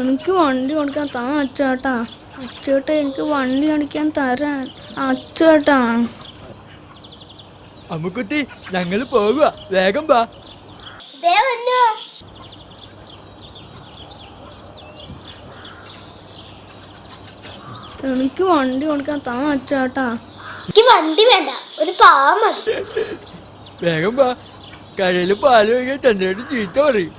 എനിക്ക് വണ്ടി ഓടിക്കാൻ താ അച്ചേട്ടാ. അച്ചേട്ടാ എനിക്ക് വണ്ടി ഓടിക്കാൻ തരാൻ അച്ചേട്ടാ. അമ്മുക്കുട്ടി ഞങ്ങൾ പോകുക, വേഗം വാ. എനിക്ക് വണ്ടി ഓടിക്കാൻ താ അച്ചേട്ടാ. എനിക്ക് വണ്ടി വേണ്ട, ഒരു പാവ മതി. വേഗം വാ, കടയിൽ പാല് വയ്ക്കാൻ ചന്ദ്രേട്ട് ചീത്ത പറയും.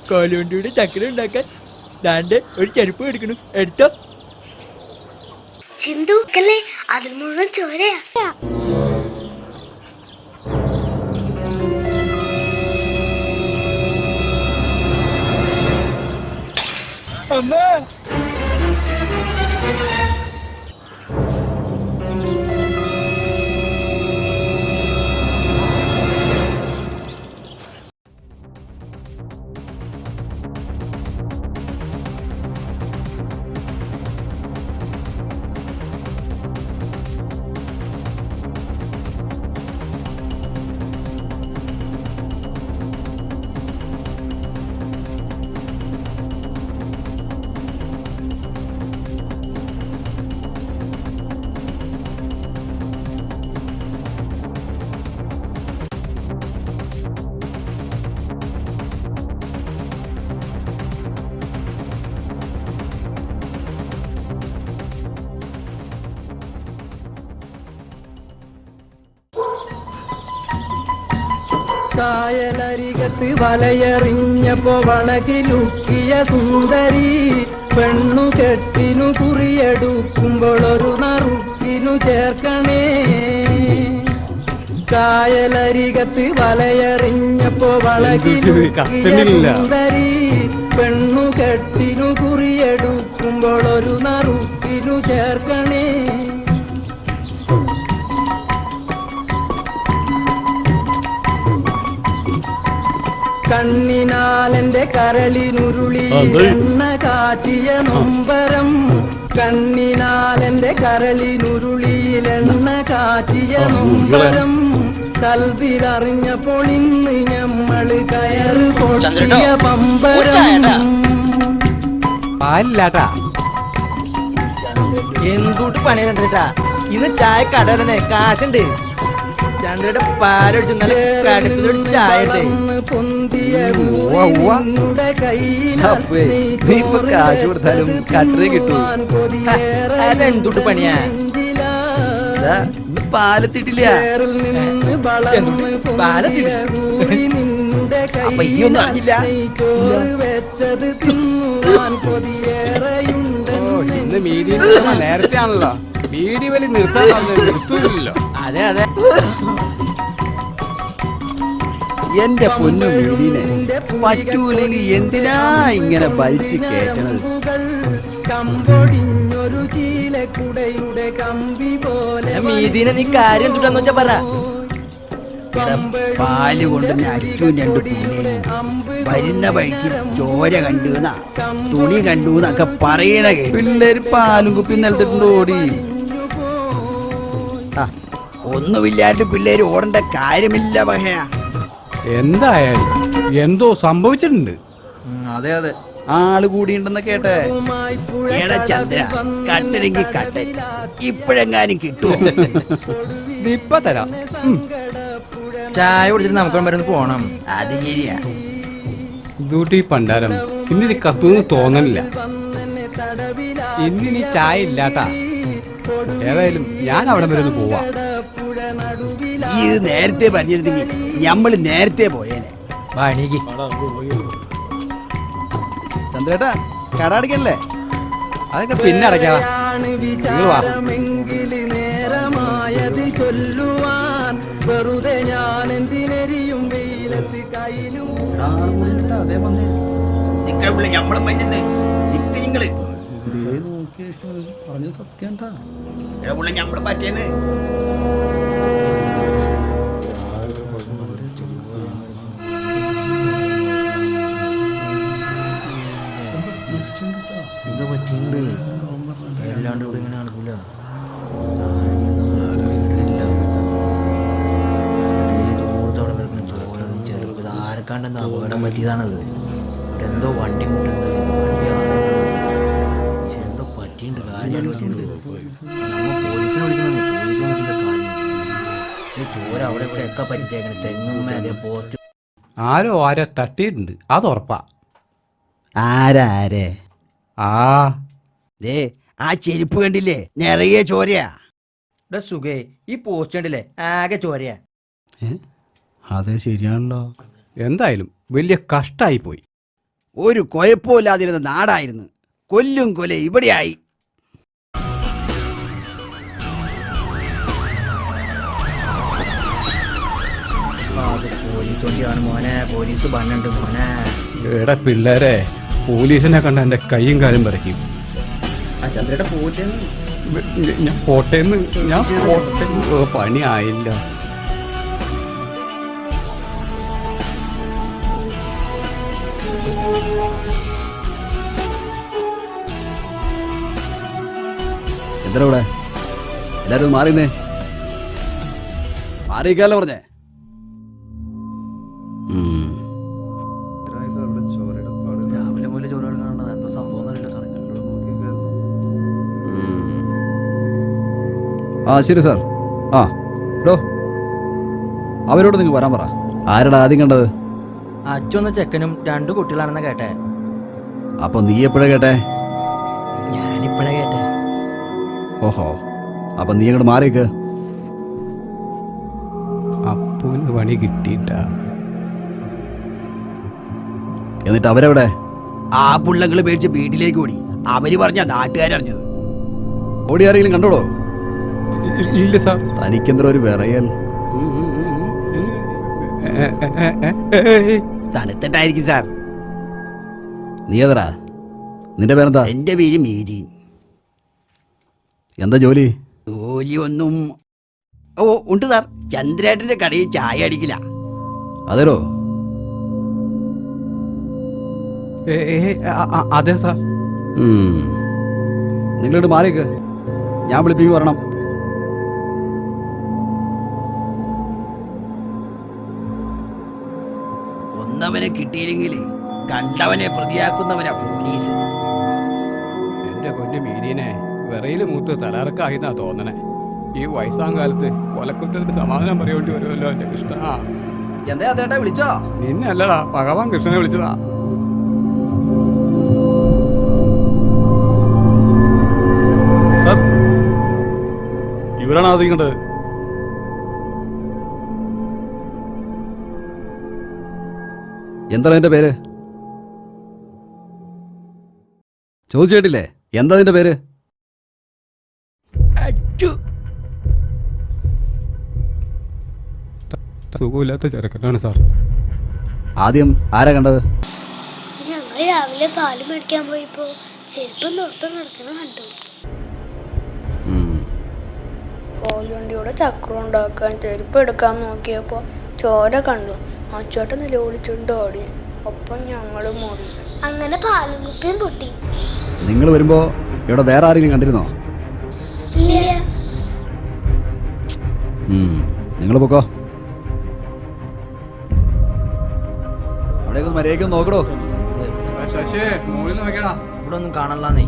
കോലുവണ്ടിയുടെ ചക്കര ഉണ്ടാക്കാൻ ദാണ്ടെ ഒരു ചെരുപ്പ് എടുക്കണം, എടുത്തോ. ചിന്തുക്കല്ലേ, അതിൽ മുഴുവൻ ചോരയാ. അമ്മ കായലരികത്ത് വലയെറിഞ്ഞപ്പോ വളകിലുക്കിയ സുന്ദരി പെണ്ണു കെട്ടിനു കുറിയെടുക്കുമ്പോൾ ഒരു നറുക്കിനു ചേർക്കണേ. കായലരികത്ത് വലയെറിഞ്ഞപ്പോ വളകിലുക്കിയ സുന്ദരി പെണ്ണു കെട്ടിനു കുറിയെടുക്കുമ്പോൾ ഒരു നറുക്കിനു ചേർക്കണേ. കണ്ണിനാലെന്റെ കരളിനുരുളി എണ്ണ കാച്ചിയ നൊമ്പരം. കണ്ണിനാലെന്റെ കരളിനുരുളിയിലെണ്ണ കാച്ചിയ നൊമ്പരം. കൽവിലറിഞ്ഞപ്പോൾ ഇന്ന് ഞമ്മള് കയറ് പൊട്ടിയ പമ്പരം. പാലില്ലാട്ടാ, എന്തുട്ട് പണി ചന്ദ്രേട്ടാ, ഇന്ന് ചായ കടന്നെ കാശുണ്ട്. ചന്ദ്രയുടെ പാലൊഴിച്ച് നല്ല കടുപ്പിലൊരു ചായ എടുത്തേ. നീ ഇപ്പൊ കാശ് കൊടുത്താലും കട്ടറേ കിട്ടൂ. അതെന്തുട്ട് പണിയാ? ഇന്ന് പാലെത്തിട്ടില്ല. പാലെത്തിട്ടില്ല അപ്പൊ ഈ ഒന്നും അറിഞ്ഞില്ല. ഇന്ന് മീഡിയ നേരത്തെ ആണല്ലോ, മീഡിയ വലി നിർത്താൻ നിർത്തൂല്ലോ. അതെ അതെ, എന്റെ പൊന്നു മീഡിനെ പറ്റൂലെങ്കിൽ എന്തിനാ ഇങ്ങനെ വലിച്ചു കയറ്റണത്? മീതിനെ നീ കാര്യം എന്തുട്ടാന്ന് വെച്ചാ പറ. പാല് കൊണ്ട് അച്ഛനും രണ്ട് പിള്ളേരും വരുന്ന വഴിക്ക് ചോര കണ്ടുന്ന തുണി കണ്ടുന്നൊക്കെ പറയണ കേട്ടു. പിള്ളേര് പാലും കുപ്പി നിലത്തിട്ടുണ്ട് ഓടി. ഒന്നുമില്ലാണ്ട് പിള്ളേര് ഓടേണ്ട കാര്യമില്ല വഹയാ. എന്തായാലും എന്തോ സംഭവിച്ചിട്ടുണ്ട്. അതെ അതെ, ആള് കൂടിയുണ്ടെന്ന് കേട്ടെ. എടാ ചന്ദ്ര, കട്ടരെങ്കിൽ കട്ടൻ ഇപ്പോഴെങ്ങാനും കിട്ടുമോ? ഇപ്പൊ തരാം. ചായ കുടിച്ചിട്ട് നമുക്ക് മരുന്ന് പോണം. അത് ശരിയാ. ഡ്യൂട്ടി പണ്ടാരം ഇന്നിത് കത്തുന്ന് തോന്നണില്ല. ഇന്നിനി ചായ ഇല്ലാട്ടാ. ഏതായാലും ഞാൻ അവിടെ വരെ ഒന്ന് പോവാ. ഇത് നേരത്തെ പറഞ്ഞിരുന്നെങ്കിൽ ഞമ്മള് നേരത്തെ പോയേനെ. ചന്ദ്രേട്ടാ, കട അടയ്ക്കല്ലേ? അതൊക്കെ പിന്നെ അടയ്ക്കാ. നിങ്ങൾ വാ. വെറുതെ ഞാൻ എന്തിനെരിയും വെയിലത്ത് കയ്യിലും പറഞ്ഞ സത്യം ഞമ്മള് പറ്റേന്ന്. എന്താ പറ്റിണ്ട്? അല്ലാണ്ട് ഇവിടെ ഇങ്ങനെ നടക്കൂല. പറ്റിയതാണത്. ഇവിടെ എന്തോ വണ്ടി മുട്ടുന്നത്, വണ്ടി പക്ഷെ എന്തോ പറ്റിയിട്ടുണ്ട്, കാര്യം പറ്റിയിട്ടുണ്ട്. നമ്മൾ പോലീസിനെ വിളിക്കണം, പോലീസിനെ വിളിക്കേണ്ട കാര്യം. ഈ ചോര അവിടെ ഇവിടെ ഒക്കെ പറ്റിച്ചേക്കണേ, തെങ്ങുമ്മ അതേ പോസ്റ്റ്. ആരോ തട്ടിയിട്ടുണ്ട്, അത് ഉറപ്പാ. ആരാരെ? ആ ദേ ആ ചെരുപ്പ് കണ്ടില്ലേ, നിറയെ ചോരയാ. ഇവിടെ സുഖേ, ഈ പോസ്റ്റ് കണ്ടില്ലേ, ആകെ ചോരയാ. അതെ, ശരിയാണല്ലോ. എന്തായാലും വലിയ കഷ്ടായി പോയി. ഒരു കുഴപ്പമില്ലാതിരുന്ന നാടായിരുന്നു, കൊല്ലും കൊല ഇവിടെയായി. അത് പോലീസ് വണ്ടിയാണ് മോനെ, പോലീസ് ബണ്ണുണ്ട് മോനെ. എടാ പിള്ളേരെ, പോലീസിനെ കണ്ട എൻ്റെ കൈയും കാലും പറിക്കും. ആ ചന്ദ്രയുടെ പോയിട്ട് ഞാൻ പോട്ടേന്ന് പണി ആയില്ല. എന്താ ഇവിടെ എല്ലാരും മാറിന്നേ, മാറിയിക്കാലോ പറഞ്ഞേ. രാവിലെ മുതൽ ചോര എടുക്കാനുള്ളത് എന്താ സംഭവം അറിയില്ല സാറേ. ആ ശരി സാർ. ആ എടോ, അവരോട് നിങ്ങൾ വരാൻ പറ. ആരാടാ ആദ്യം കണ്ടത്? അച്ഛന്ന ചെക്കനും 2 കുട്ടികളാണെന്നാ കേട്ടെ. അപ്പൊ നീ എപ്പോഴാ കേട്ടെ? ഞാനിപ്പഴാ കേട്ടെ. ഓഹോ, അപ്പൊ നീ അങ്ങോട്ട് മാറിയേക്ക്. അപ്പൂന് പണി കിട്ടിയിട്ടാ. എന്നിട്ട് അവരെവിടെ? ആ പുള്ളങ്ങള് പേടിച്ച് വീട്ടിലേക്ക് ഓടി. അവര് പറഞ്ഞ നാട്ടുകാരറിഞ്ഞത്. ഓടി ആരെങ്കിലും കണ്ടോളോ? ഇല്ല സാർ. തനിക്കെന്തോ ഒരു വിറയൽ. തണുത്തിട്ടായിരിക്കും സാർ. നീ ഏതറാ? നിന്റെ പേരെന്താ? എന്റെ പേര് മേരി. എന്താ ജോലി? ജോലി ഒന്നും. ഓ ഉണ്ട് സാർ, ചന്ദ്രേട്ടന്റെ കടയിൽ ചായ അടിക്കില്ല. അതേരോ? അതെ സാർ. നിങ്ങളോട് മാറിയേക്ക്, ഞാൻ വിളിപ്പിക്കും വരണം. ഒന്നവനെ കിട്ടിയില്ലെങ്കിൽ കണ്ടവനെ പ്രതിയാക്കുന്നവനാ പോലീസ്. എന്റെ പൊന്നു മീനിനെ വിറയിൽ മൂത്ത് തലറക്കായിന്നാ തോന്നണേ. ഈ വയസ്സാം കാലത്ത് കൊലക്കുറ്റത്തിന് സമാധാനം പറയേണ്ടി വരുമല്ലോ എന്റെ കൃഷ്ണ. എന്താ അതേട്ടാ വിളിച്ചോ? നിന്നെ അല്ലടാ, ഭഗവാൻ കൃഷ്ണനെ വിളിച്ചതാ. സാർ, ഇവരാണ് ആദ്യം കണ്ടത്. എന്താണ് നിന്റെ പേര്? ചോദിച്ചു കേട്ടില്ലേ, എന്താ നിന്റെ പേര്? സുഖമില്ലാത്ത ചെറുക്കനാണ് സാർ. ആദ്യം ആരാ കണ്ടത്? ഞങ്ങൾ രാവിലെ പാല് മേടിക്കാൻ പോയപ്പോ ചെരുപ്പ് നിർത്തം കിടക്കുന്ന കണ്ടു. കോൽവണ്ടിയുടെ ചക്രം ഉണ്ടാക്കാൻ ചെരുപ്പ് എടുക്കാൻ നോക്കിയപ്പോ ചോര കണ്ടു. അച്ചോട്ടൻ നിലവിളിച്ചുകൊണ്ട് ഓടി. ഒപ്പം ഞങ്ങളും ഓടി. അങ്ങനെ പാലും കുപ്പിയും പൊട്ടി. നിങ്ങൾ വരുമ്പോ ഇവിടെ വേറെ ആരെങ്കിലും കണ്ടിരുന്നോ? ഇല്ല. നിങ്ങൾ പൊക്കോ. അവിടേക്ക് മര്യാദയ്ക്ക് നോക്കടോ. ശശി, മുകളിൽ നോക്കിയടാ. ഇവിടെ ഒന്നും കാണലാന്നേ.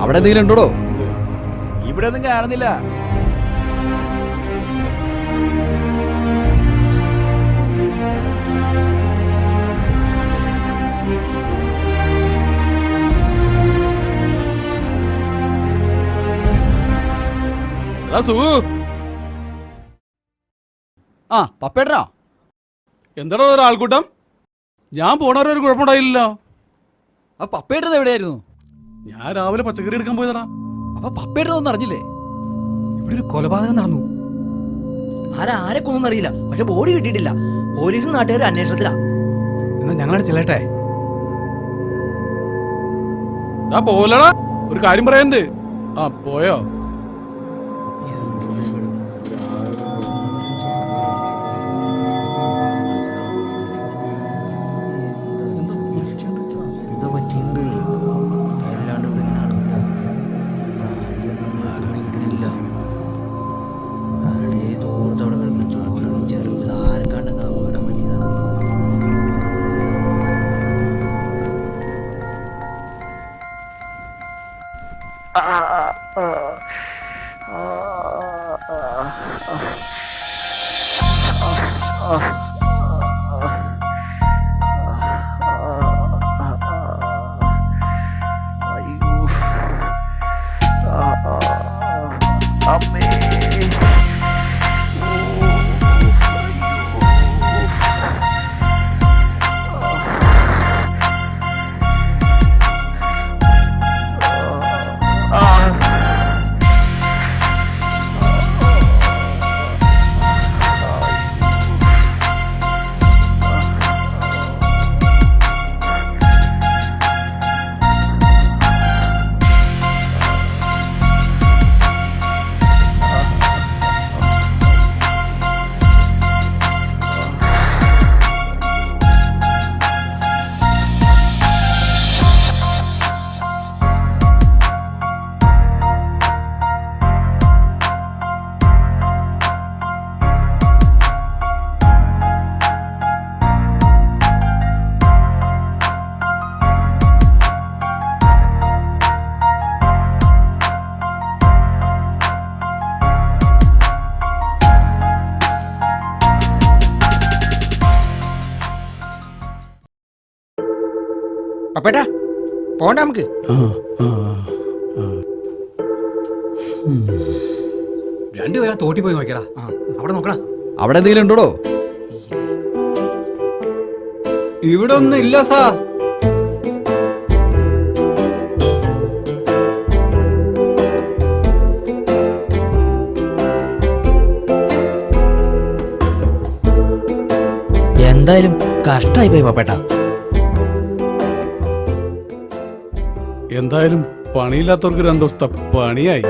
അവിടെ എന്തെങ്കിലും ഉണ്ടോ? ഇവിടെ ഒന്നും കാണുന്നില്ല. ആ പപ്പേട്ടനോ? എന്താണോ ഒരാൾക്കൂട്ടം? ഞാൻ പോണവരൊരു കുഴപ്പമുണ്ടായില്ലല്ലോ. ആ പപ്പേട്ടൻ എവിടെയായിരുന്നു? ഞാൻ രാവിലെ പച്ചക്കറി എടുക്കാൻ പോയതാടാ. അപ്പൊ പപ്പേട്ടനൊന്നും അറിഞ്ഞില്ലേ? ഇവിടെ ഒരു കൊലപാതകം നടന്നു. ആരെ കൊന്നറിയില്ല, പക്ഷെ ബോഡി കിട്ടിയിട്ടില്ല. പോലീസും നാട്ടുകാരും അന്വേഷണത്തിലാ. എന്നാ ഞങ്ങളവിടെ ചെല്ലട്ടെ. പോലടാ, ഒരു കാര്യം പറയാനുണ്ട്. ആ പോയോ? പപ്പേട്ടാ പോണ്ട നമുക്ക്. രണ്ടുപേരാ തോട്ടി പോയി നോക്കിയടാ. അവിടെ നോക്കടാ. അവിടെ എന്തെങ്കിലും ഉണ്ടോടോ? ഇവിടെ ഒന്നും ഇല്ല സാർ. എന്തായാലും കഷ്ടായി പോയി പപ്പേട്ടാ. എന്തായാലും പണിയില്ലാത്തവർക്ക് 2 ദിവസത്തെ പണിയായി.